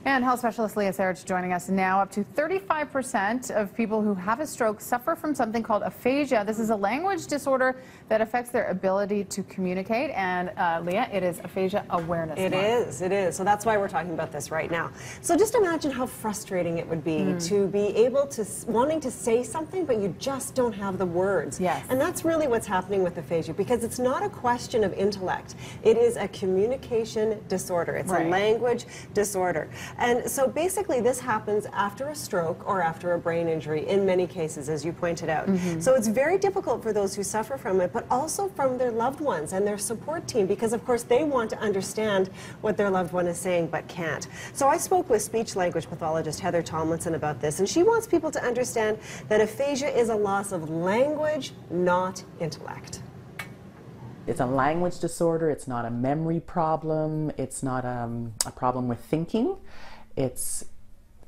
And health specialist Leah Sarich joining us now. Up to 35% of people who have a stroke suffer from something called aphasia. This is a language disorder that affects their ability to communicate. And Leah, it is Aphasia Awareness Month. It is. So that's why we're talking about this right now. So just imagine how frustrating it would be to be able to, wanting to say something, but you just don't have the words. Yes. And that's really what's happening with aphasia, because it's not a question of intellect. It is a communication disorder. It's a language disorder. And so basically this happens after a stroke or after a brain injury in many cases, as you pointed out. So it's very difficult for those who suffer from it, but also from their loved ones and their support team, because of course they want to understand what their loved one is saying but can't. So I spoke with speech language pathologist Heather Tomlinson about this, and she wants people to understand that aphasia is a loss of language, not intellect. It's a language disorder. It's not a memory problem. It's not a problem with thinking. It's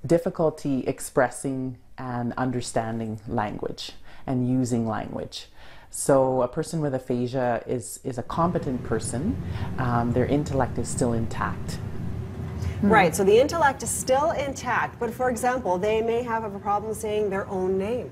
difficulty expressing and understanding language and using language. So a person with aphasia is a competent person. Their intellect is still intact. Right, so the intellect is still intact, but for example, they may have a problem saying their own name,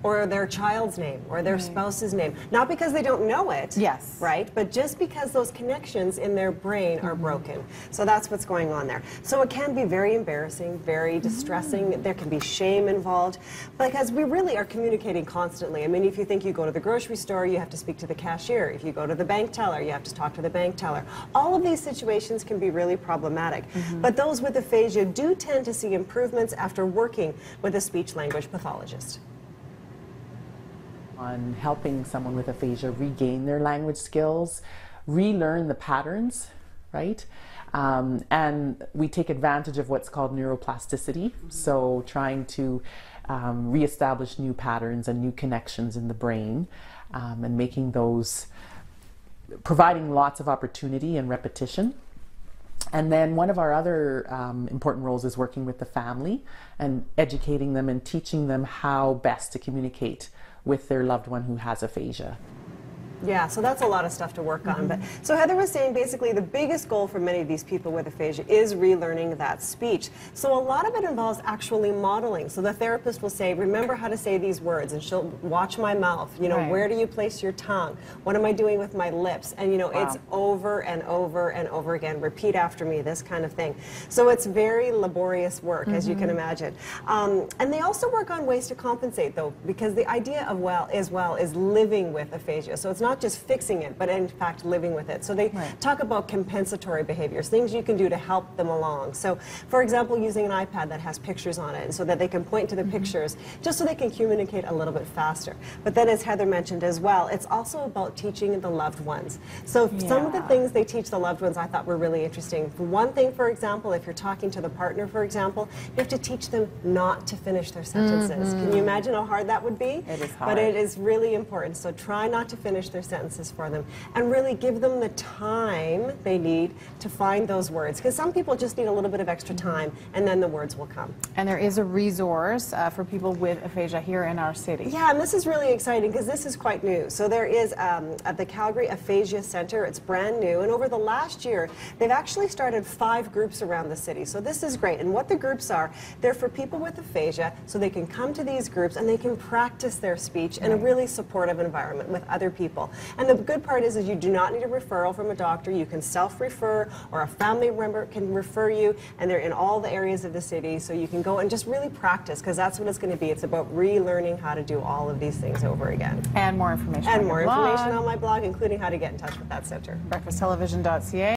or their child's name, or their spouse's name. Not because they don't know it, right, but just because those connections in their brain are broken. So that's what's going on there. So it can be very embarrassing, very distressing. There can be shame involved, because we really are communicating constantly. I mean, if you think you go to the grocery store, you have to speak to the cashier. If you go to the bank teller, you have to talk to the bank teller. All of these situations can be really problematic. But those with aphasia do tend to see improvements after working with a speech-language pathologist. On helping someone with aphasia regain their language skills, relearn the patterns, right? And we take advantage of what's called neuroplasticity, so trying to reestablish new patterns and new connections in the brain, and making those, providing lots of opportunity and repetition. And then one of our other important roles is working with the family and educating them and teaching them how best to communicate with their loved one who has aphasia. Yeah, so that's a lot of stuff to work on. But so Heather was saying basically the biggest goal for many of these people with aphasia is relearning that speech. So a lot of it involves actually modeling. So the therapist will say, remember how to say these words, and she'll watch my mouth. You know, where do you place your tongue? What am I doing with my lips? And you know, it's over and over and over again. Repeat after me, this kind of thing. So it's very laborious work, as you can imagine. And they also work on ways to compensate, though, because the idea of is living with aphasia. So it's not just fixing it, but in fact living with it. So they talk about compensatory behaviors, things you can do to help them along. So for example, using an iPad that has pictures on it, and so that they can point to the pictures, just so they can communicate a little bit faster. But then, as Heather mentioned as well, it's also about teaching the loved ones. So some of the things they teach the loved ones I thought were really interesting. For one thing, for example, if you're talking to the partner, for example, you have to teach them not to finish their sentences. Can you imagine how hard that would be? It is hard. But it is really important. So try not to finish their sentences for them, and really give them the time they need to find those words, because some people just need a little bit of extra time, and then the words will come. And there is a resource for people with aphasia here in our city. Yeah, and this is really exciting because this is quite new. So there is at the Calgary Aphasia Center, it's brand new, and over the last year they've actually started 5 groups around the city. So this is great, and what the groups are, they're for people with aphasia, so they can come to these groups and they can practice their speech in a really supportive environment with other people. And the good part is you do not need a referral from a doctor. You can self-refer, or a family member can refer you, and they're in all the areas of the city, so you can go and just really practice, because that's what it's going to be. It's about relearning how to do all of these things over again. And more information on my blog, including how to get in touch with that center. BreakfastTelevision.ca.